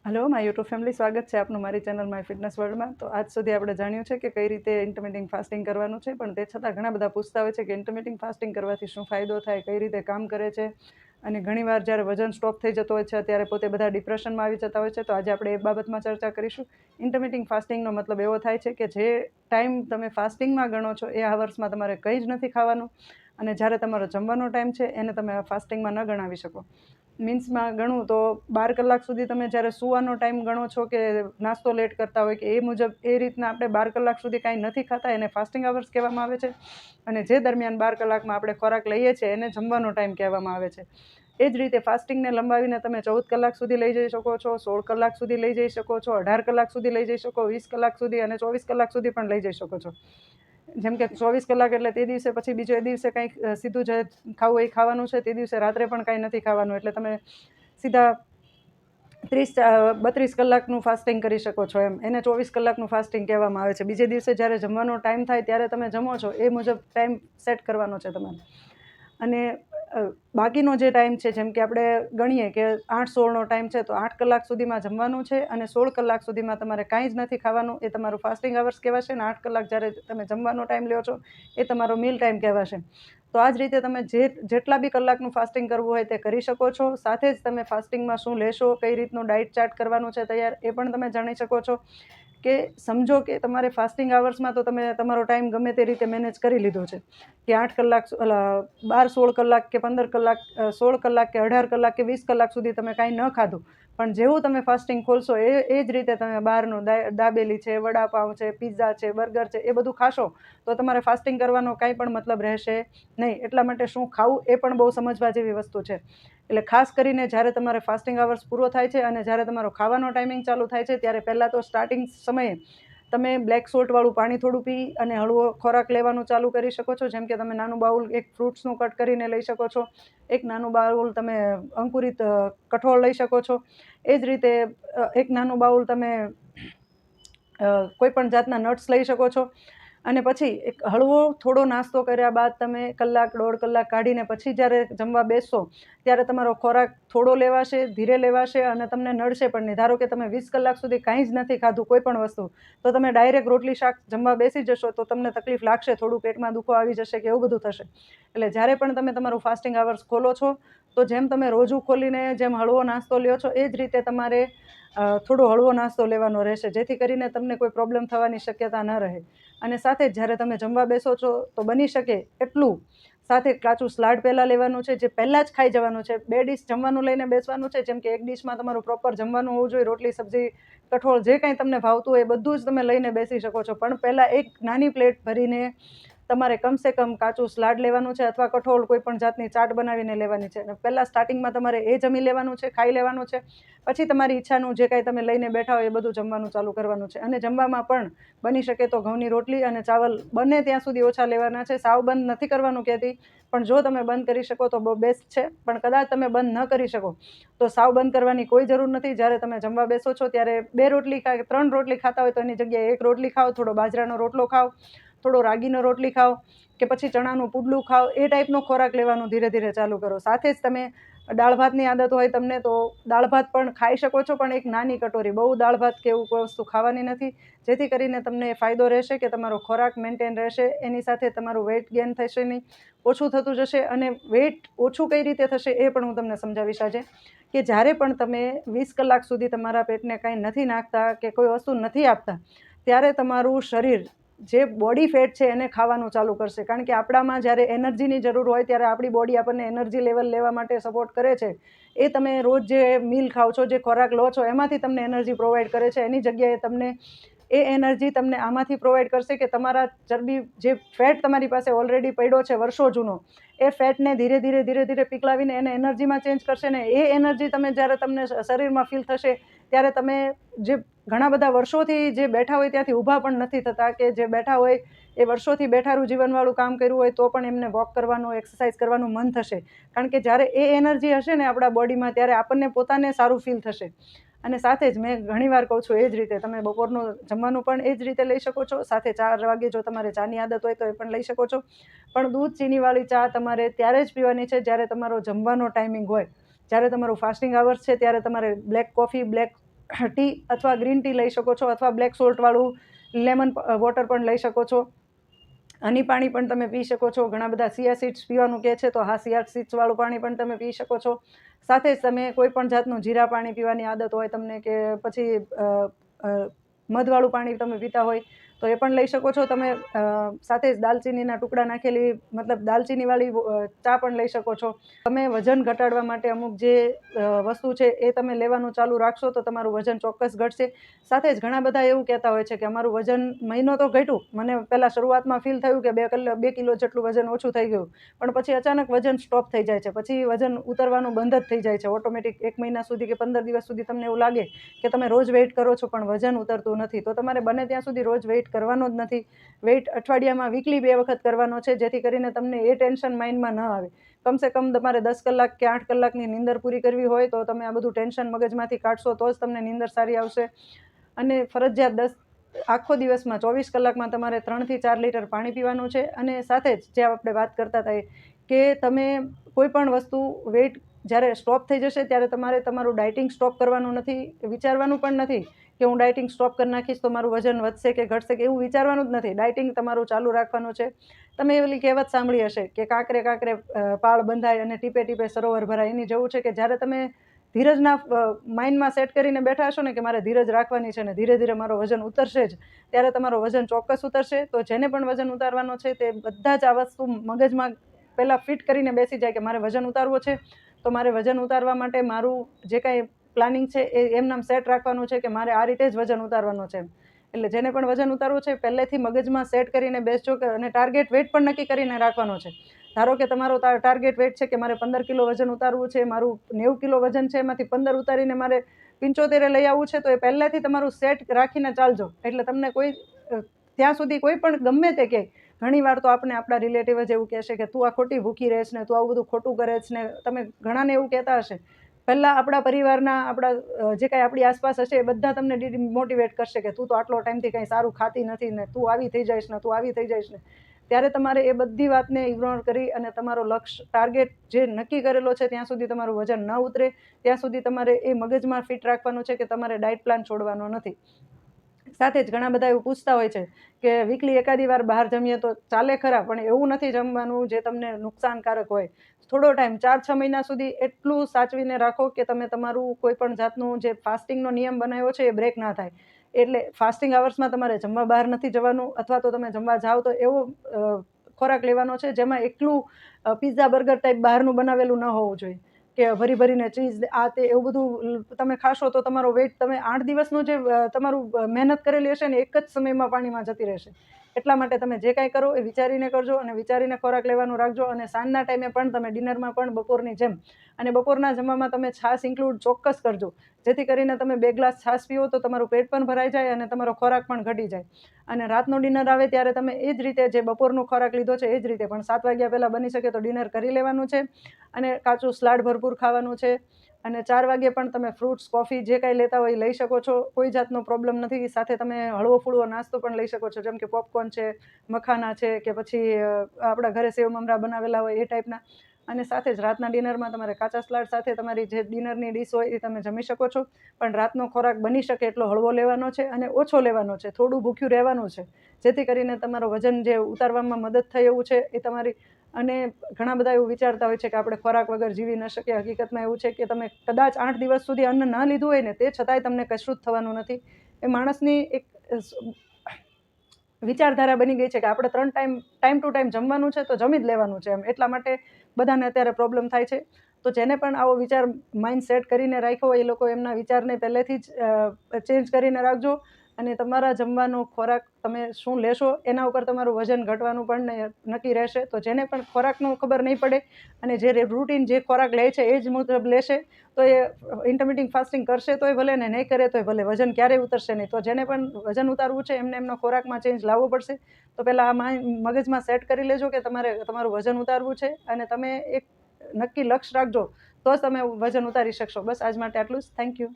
Hello my YouTube family, સ્વાગત છે આપનું મારી ચેનલ માય ફિટનેસ વર્લ્ડમાં. તો આજ સુધી આપણે જાણ્યું છે કે કઈ રીતે ઇન્ટરમિટિંગ ફાસ્ટિંગ કરવાનું છે, પણ તે છતાં ઘણા બધા પૂછતા હોય છે કે ઇન્ટરમિટિંગ ફાસ્ટિંગ કરવાથી શું ફાયદો થાય, કઈ રીતે કામ કરે છે. અને ઘણીવાર જ્યારે વજન સ્ટોપ થઈ જતો હોય છે ત્યારે પોતે બધા ડિપ્રેશનમાં આવી જતા હોય છે. તો આજે આપણે એ બાબતમાં ચર્ચા કરીશું. ઇન્ટરમિટિંગ ફાસ્ટિંગનો મતલબ એવો થાય છે કે જે ટાઈમ તમે ફાસ્ટિંગમાં ગણો છો એ આવર્સમાં તમારે કંઈ જ નથી ખાવાનું, અને જ્યારે તમારો જમવાનો ટાઈમ છે એને તમે ફાસ્ટિંગમાં ન ગણાવી શકો. મીન્સમાં ગણું તો 12 કલાક સુધી તમે જ્યારે સૂવાનો ટાઈમ ગણો છો કે નાસ્તો લેટ કરતા હોય કે એ મુજબ એ રીતના આપણે 12 કલાક સુધી કાંઈ નથી ખાતા, એને ફાસ્ટિંગ અવર્સ કહેવામાં આવે છે. અને જે દરમિયાન 12 કલાકમાં આપણે ખોરાક લઈએ છીએ એને જમવાનો ટાઈમ કહેવામાં આવે છે. એ જ રીતે ફાસ્ટિંગને લંબાવીને તમે 14 કલાક સુધી લઈ જઈ શકો છો, 16 કલાક સુધી લઈ જઈ શકો છો, 18 કલાક સુધી લઈ જઈ શકો, 20 કલાક સુધી અને 24 કલાક સુધી પણ લઈ જઈ શકો છો. જેમ કે 24 કલાક એટલે તે દિવસે પછી બીજો એ દિવસે કંઈક સીધું જે ખાવું એ ખાવાનું છે, તે દિવસે રાત્રે પણ કાંઈ નથી ખાવાનું. એટલે તમે સીધા 32 કલાકનું ફાસ્ટિંગ કરી શકો છો. એને 24 કલાકનું ફાસ્ટિંગ કહેવામાં આવે છે. બીજે દિવસે જ્યારે જમવાનો ટાઈમ થાય ત્યારે તમે જમો છો એ મુજબ ટાઈમ સેટ કરવાનો છે તમારે. અને બાકીનો જે ટાઈમ છે, જેમ કે આપણે ગણીએ કે 8-16નો ટાઈમ છે, તો 8 કલાક સુધીમાં જમવાનું છે અને 16 કલાક સુધીમાં તમારે કાંઈ જ નથી ખાવાનું. એ તમારું ફાસ્ટિંગ અવર્સ કહેવાશે. અને 8 કલાક જ્યારે તમે જમવાનો ટાઈમ લ્યો છો એ તમારો મીલ ટાઈમ કહેવાશે. તો આ જ રીતે તમે જેટલા બી કલાકનું ફાસ્ટિંગ કરવું હોય તે કરી શકો છો. સાથે જ તમે ફાસ્ટિંગમાં શું લેશો, કઈ રીતનું ડાયટ ચાર્ટ કરવાનું છે તૈયાર, એ પણ તમે જાણી શકો છો. કે સમજો કે તમારે ફાસ્ટિંગ અવર્સમાં તો તમે તમારો ટાઈમ ગમે તે રીતે મેનેજ કરી લીધો છે કે 8 કલાક 12-16 કલાક કે 15 કલાક, 16 કલાક કે 18 કલાક કે 20 કલાક સુધી તમે કાંઈ ન ખાધું, પણ જેવું તમે ફાસ્ટિંગ ખોલશો એ જ રીતે તમે બહારનું દાબેલી છે, વડાપાઉં છે, પિઝા છે, બર્ગર છે, એ બધું ખાશો તો તમારે ફાસ્ટિંગ કરવાનો કાંઈ પણ મતલબ રહેશે નહીં. એટલા માટે શું ખાવું એ પણ બહુ સમજવા જેવી વસ્તુ છે. એટલે ખાસ કરીને જ્યારે તમારે ફાસ્ટિંગ અવર્સ પૂરો થાય છે અને જ્યારે તમારો ખાવાનો ટાઈમિંગ ચાલુ થાય છે ત્યારે પહેલાં તો સ્ટાર્ટિંગ સમયે તમે બ્લેક સોલ્ટવાળું પાણી થોડું પી અને હળવો ખોરાક લેવાનું ચાલુ કરી શકો છો. જેમ કે તમે નાનું બાઉલ એક ફ્રૂટ્સનું કટ કરીને લઈ શકો છો, એક નાનું બાઉલ તમે અંકુરિત કઠોળ લઈ શકો છો. એ જ રીતે એક નાનું બાઉલ તમે કોઈ પણ જાતના નટ્સ લઈ શકો છો. અને પછી એક હળવો થોડો નાસ્તો કર્યા બાદ તમે 1-1.5 કલાક કાઢીને પછી જ્યારે જમવા બેસશો ત્યારે તમારો ખોરાક થોડો લેવાશે, ધીરે લેવાશે અને તમને નડશે પણ નહીં. ધારો કે તમે 20 કલાક સુધી કાંઈ જ નથી ખાધું કોઈ પણ વસ્તુ, તો તમે ડાયરેક્ટ રોટલી શાક જમવા બેસી જશો તો તમને તકલીફ લાગશે, થોડું પેટમાં દુખો આવી જશે કે એવું બધું થશે. એટલે જ્યારે પણ તમે તમારું ફાસ્ટિંગ અવર્સ ખોલો છો તો જેમ તમે રોજુ ખોલીને જેમ હળવો નાસ્તો લ્યો છો એ જ રીતે તમારે થોડો હળવો નાસ્તો લેવાનો રહેશે, જેથી કરીને તમને કોઈ પ્રોબ્લેમ થવાની શક્યતા ન રહે. અને સાથે જ જ્યારે તમે જમવા બેસો છો તો બની શકે એટલું સાથે કાચું સલાડ પહેલાં લેવાનું છે, જે પહેલાં જ ખાઈ જવાનું છે. 2 ડીશ જમવાનું લઈને બેસવાનું છે. જેમ કે એક ડીશમાં તમારું પ્રોપર જમવાનું હોવું જોઈએ, રોટલી, સબ્જી, કઠોળ, જે કાંઈ તમને ભાવતું હોય એ બધું જ તમે લઈને બેસી શકો છો. પણ પહેલાં એક નાની પ્લેટ ભરીને તમારે કમસે કમ કાચું સલાડ લેવાનું છે અથવા કઠોળ કોઈ પણ જાતની ચાટ બનાવીને લેવાની છે. અને પહેલાં સ્ટાર્ટિંગમાં તમારે એ જમી લેવાનું છે, ખાઈ લેવાનું છે. પછી તમારી ઈચ્છાનું જે કાંઈ તમે લઈને બેઠા હોય એ બધું જમવાનું ચાલુ કરવાનું છે. અને જમવામાં પણ બની શકે તો ઘઉંની રોટલી અને ચાવલ બને ત્યાં સુધી ઓછા લેવાના છે. સાવ બંધ નથી કરવાનું કહેતી, પણ જો તમે બંધ કરી શકો તો બહુ બેસ્ટ છે. પણ કદાચ તમે બંધ ન કરી શકો તો સાવ બંધ કરવાની કોઈ જરૂર નથી. જ્યારે તમે જમવા બેસો છો ત્યારે 2 રોટલી 3 રોટલી ખાતા હોય તો એની જગ્યાએ 1 રોટલી ખાઓ, થોડો બાજરાનો રોટલો ખાઓ, થોડો રાગીનો રોટલી ખાઓ કે પછી ચણાનું પુડલું ખાઓ. એ ટાઈપનો ખોરાક લેવાનું ધીરે ધીરે ચાલુ કરો. સાથે જ તમે દાળ ભાતની આદત હોય તમને તો દાળ ભાત પણ ખાઈ શકો છો, પણ એક નાની કટોરી, બહુ દાળ ભાત કે એવું કોઈ વસ્તુ ખાવાની નથી. જેથી કરીને તમને ફાયદો રહેશે કે તમારો ખોરાક મેન્ટેન રહેશે, એની સાથે તમારું વેઇટ ગેઇન થશે નહીં, ઓછું થતું જશે. અને વેઇટ ઓછું કઈ રીતે થશે એ પણ હું તમને સમજાવીશ આજે. કે જ્યારે પણ તમે 20 કલાક સુધી તમારા પેટને કાંઈ નથી નાખતા કે કોઈ વસ્તુ નથી આપતા ત્યારે તમારું શરીર જે બોડી ફેટ છે એને ખાવાનું ચાલુ કરશે. કારણ કે આપણામાં જ્યારે એનર્જીની જરૂર હોય ત્યારે આપણી બોડી આપણને એનર્જી લેવલ લેવા માટે સપોર્ટ કરે છે. એ તમે રોજ જે મીલ ખાઓ છો, જે ખોરાક લો છો, એમાંથી તમને એનર્જી પ્રોવાઈડ કરે છે. એની જગ્યાએ તમને એ એનર્જી તમને આમાંથી પ્રોવાઈડ કરશે કે તમારા ચરબી, જે ફેટ તમારી પાસે ઓલરેડી પડ્યો છે વર્ષો જૂનો, એ ફેટને ધીરે ધીરે ધીરે ધીરે પીગળાવીને એને એનર્જીમાં ચેન્જ કરશે. ને એ એનર્જી તમે જ્યારે તમને શરીરમાં ફીલ થશે ત્યારે તમે જે ઘણા બધા વર્ષોથી જે બેઠા હોય ત્યાંથી ઊભા પણ નથી થતા, કે જે બેઠા હોય એ વર્ષોથી બેઠારું જીવનવાળું કામ કર્યું હોય તો પણ એમને વોક કરવાનું, એક્સરસાઇઝ કરવાનું મન થશે. કારણ કે જ્યારે એ એનર્જી હશે ને આપણા બોડીમાં ત્યારે આપણને પોતાને સારું ફીલ થશે. અને સાથે જ મેં ઘણીવાર કહું છું એ જ રીતે તમે બપોરનું જમવાનું પણ એ જ રીતે લઈ શકો છો. સાથે 4 વાગે જો તમારે ચાની આદત હોય તો એ પણ લઈ શકો છો. પણ દૂધ ચીનીવાળી ચા તમારે ત્યારે જ પીવાની છે જ્યારે તમારો જમવાનો ટાઈમિંગ હોય. જ્યારે તમારું ફાસ્ટિંગ અવર્સ છે ત્યારે તમારે બ્લેક કોફી, બ્લેક ટી અથવા ગ્રીન ટી લઈ શકો છો, અથવા બ્લેક સોલ્ટવાળું લેમન વોટર પણ લઈ શકો છો. હની પાણી પણ તમે પી શકો છો. ઘણા બધા સિયા સીડ્સ પીવાનું કહે છે, તો હા, સિયા સીડ્સવાળું પાણી પણ તમે પી શકો છો. સાથે જ તમે કોઈ પણ જાતનું જીરા પાણી પીવાની આદત હોય તમને, કે પછી મધવાળું પાણી તમે પીતા હોય તો એ પણ લઈ શકો છો તમે. સાથે જ દાલચીનીના ટુકડા નાખેલી, મતલબ દાલચીનીવાળી ચા પણ લઈ શકો છો. તમે વજન ઘટાડવા માટે અમુક જે વસ્તુ છે એ તમે લેવાનું ચાલુ રાખશો તો તમારું વજન ચોક્કસ ઘટશે. સાથે જ ઘણા બધા એવું કહેતા હોય છે કે અમારું વજન મહિનો તો ઘટ્યું, મને પહેલાં શરૂઆતમાં ફીલ થયું કે 2 કિલો જેટલું વજન ઓછું થઈ ગયું, પણ પછી અચાનક વજન સ્ટોપ થઈ જાય છે, પછી વજન ઉતરવાનું બંધ જ થઈ જાય છે ઓટોમેટિક. 1 મહિના સુધી કે 15 દિવસ સુધી તમને એવું લાગે કે તમે રોજ વેઇટ કરો છો પણ વજન ઉતરતું નથી, તો તમારે બને ત્યાં સુધી રોજ વેઇટ કરવાનો જ નથી. વેઇટ અઠવાડિયામાં વીકલી 2 વખત કરવાનો છે, જેથી કરીને તમને એ ટેન્શન માઇન્ડમાં ન આવે. કમસે કમ તમારે 10 કલાક કે 8 કલાકની નીંદર પૂરી કરવી હોય તો તમે આ બધું ટેન્શન મગજમાંથી કાઢશો તો જ તમને નીંદર સારી આવશે. અને ફરજિયાત આખો દિવસમાં 24 કલાકમાં તમારે 3 થી 4 લીટર પાણી પીવાનું છે. અને સાથે જ જે આપણે વાત કરતા હતા કે તમે કોઈ પણ વસ્તુ વેઇટ જ્યારે સ્ટોપ થઈ જશે ત્યારે તમારે તમારું ડાયટિંગ સ્ટોપ કરવાનું નથી, વિચારવાનું પણ નથી કે હું ડાયટિંગ સ્ટોપ કરી નાખીશ તો મારું વજન વધશે કે ઘટશે, કે એવું વિચારવાનું જ નથી. ડાયટિંગ તમારું ચાલુ રાખવાનું છે. તમે એવી કહેવત સાંભળી હશે કે કાંકરે કાંકરે પાળ બંધાય અને ટીપે ટીપે સરોવર ભરાય. એની જેવું છે કે જ્યારે તમે ધીરજના માઇન્ડમાં સેટ કરીને બેઠા હશો ને કે મારે ધીરજ રાખવાની છે ને ધીરે ધીરે મારો વજન ઉતરશે જ, ત્યારે તમારો વજન ચોક્કસ ઉતરશે. તો જેને પણ વજન ઉતારવાનો છે તે બધા જ આ વસ્તુ મગજમાં પહેલાં ફિટ કરીને બેસી જાય કે મારે વજન ઉતારવો છે, તો મારે વજન ઉતારવા માટે મારું જે કાંઈ પ્લાનિંગ છે એ એમનામ સેટ રાખવાનું છે કે મારે આ રીતે જ વજન ઉતારવાનું છે. એટલે જેને પણ વજન ઉતારવું છે પહેલેથી મગજમાં સેટ કરીને બેસજો, અને ટાર્ગેટ વેઇટ પણ નક્કી કરીને રાખવાનો છે. ધારો કે તમારો ટાર્ગેટ વેઇટ છે કે મારે 15 કિલો વજન ઉતારવું છે, મારું 90 કિલો વજન છે, એમાંથી 15 ઉતારીને મારે 75 લઈ આવવું છે, તો એ પહેલાંથી તમારું સેટ રાખીને ચાલજો. એટલે તમને કોઈ ત્યાં સુધી કોઈ પણ ગમે તે કહે, ઘણી વાર તો આપણે આપણા રિલેટિવ જ એવું કહેશે કે તું આ ખોટી ભૂખી રહેશ ને, તું આવું બધું ખોટું કરે છે ને. તમે ઘણાને એવું કહેતા હશે. પહેલાં આપણા પરિવારના, આપણા જે કાંઈ આપણી આસપાસ હશે એ બધા તમને ડિમોટિવેટ કરશે કે તું તો આટલો ટાઈમથી કંઈ સારું ખાતી નથી ને, તું આવી થઈ જઈશ ને, તું આવી થઈ જઈશ ને. ત્યારે તમારે એ બધી વાતને ઇગ્નોર કરી અને તમારો લક્ષ્ય, ટાર્ગેટ જે નક્કી કરેલો છે ત્યાં સુધી તમારું વજન ન ઉતરે ત્યાં સુધી તમારે એ મગજમાં ફિટ રાખવાનું છે કે તમારે ડાયટ પ્લાન છોડવાનો નથી. સાથે જ ઘણા બધા એવું પૂછતા હોય છે કે વીકલી એકાદી વાર બહાર જમીએ તો ચાલે ખરા, પણ એવું નથી જમવાનું જે તમને નુકસાનકારક હોય. થોડો ટાઈમ 4-6 મહિના સુધી એટલું સાચવીને રાખો કે તમે તમારું કોઈ પણ જાતનું જે ફાસ્ટિંગનો નિયમ બનાવ્યો છે એ બ્રેક ના થાય. એટલે ફાસ્ટિંગ અવર્સમાં તમારે જમવા બહાર નથી જવાનું, અથવા તો તમે જમવા જાઓ તો એવો ખોરાક લેવાનો છે જેમાં એકલું પિઝા બર્ગર ટાઈપ બહારનું બનાવેલું ન હોવું જોઈએ, કે ભરીને ચીઝ આ તે એવું બધું તમે ખાશો તો તમારો વેઇટ, તમે 8 દિવસનું જે તમારું મહેનત કરેલી હશે ને એક જ સમયમાં પાણીમાં જતી રહેશે. એટલા માટે તમે જે કાંઈ કરો એ વિચારીને કરજો અને વિચારીને ખોરાક લેવાનું રાખજો. અને સાંજના ટાઈમે પણ તમે ડિનરમાં પણ બપોરની જેમ, અને બપોરના જમવામાં તમે છાશ ઇન્ક્લુડ ચોક્કસ કરજો, જેથી કરીને તમે 2 ગ્લાસ છાશ પીવો તો તમારું પેટ પણ ભરાઈ જાય અને તમારો ખોરાક પણ ઘટી જાય. અને રાતનો ડિનર આવે ત્યારે તમે એ જ રીતે જે બપોરનો ખોરાક લીધો છે એ જ રીતે પણ 7 વાગ્યા પહેલાં બની શકે તો ડિનર કરી લેવાનું છે. અને કાચું સલાડ ભરપૂર ખાવાનું છે. અને 4 વાગ્યે પણ તમે ફ્રૂટ્સ, કોફી જે કાંઈ લેતા હોય એ લઈ શકો છો, કોઈ જાતનો પ્રોબ્લેમ નથી. સાથે તમે હળવો ફૂળવો નાસ્તો પણ લઈ શકો છો, જેમ કે પોપકોર્ન છે, મખાના છે, કે પછી આપણા ઘરે સેવ મમરા બનાવેલા હોય એ ટાઈપના. અને સાથે જ રાતના ડિનરમાં તમારે કાચા સલાડ સાથે તમારી જે ડિનરની ડીશ હોય એ તમે જમી શકો છો. પણ રાતનો ખોરાક બની શકે એટલો હળવો લેવાનો છે અને ઓછો લેવાનો છે, થોડું ભૂખ્યું રહેવાનું છે, જેથી કરીને તમારો વજન જે ઉતારવામાં મદદ થાય એવું છે એ તમારી. અને ઘણા બધા એવું વિચારતા હોય છે કે આપણે ખોરાક વગર જીવી ન શકીએ. હકીકતમાં એવું છે કે તમે કદાચ 8 દિવસ સુધી અન્ન ન લીધું હોય ને તે છતાંય તમને કશું જ થવાનું નથી. એ માણસની એક વિચારધારા બની ગઈ છે કે આપણે 3 ટાઈમ ટુ ટાઈમ જમવાનું છે તો જમી જ લેવાનું છે એમ. એટલા માટે બધાને અત્યારે પ્રોબ્લેમ થાય છે. તો જેને પણ આવો વિચાર માઇન્ડ સેટ કરીને રાખ્યો હોય એ લોકો એમના વિચારને પહેલેથી જ ચેન્જ કરીને રાખજો. અને તમારા જમવાનો ખોરાક તમે શું લેશો એના ઉપર તમારું વજન ઘટવાનું પણ નક્કી રહેશે. તો જેને પણ ખોરાકનું ખબર નહીં પડે અને જે રૂટીન જે ખોરાક લે છે એ જ મુજબ લેશે તો એ ઇન્ટરમિટિંગ ફાસ્ટિંગ કરશે તોય ભલે ને નહીં કરે તોય ભલે, વજન ક્યારેય ઉતરશે નહીં. તો જેને પણ વજન ઉતારવું છે એમને એમનો ખોરાકમાં ચેન્જ લાવવો પડશે. તો પહેલાં આ મગજમાં સેટ કરી લેજો કે તમારે તમારું વજન ઉતારવું છે અને તમે એક નક્કી લક્ષ્ય રાખજો તો જ તમે વજન ઉતારી શકશો. બસ આજ માટે આટલું જ. Thank you.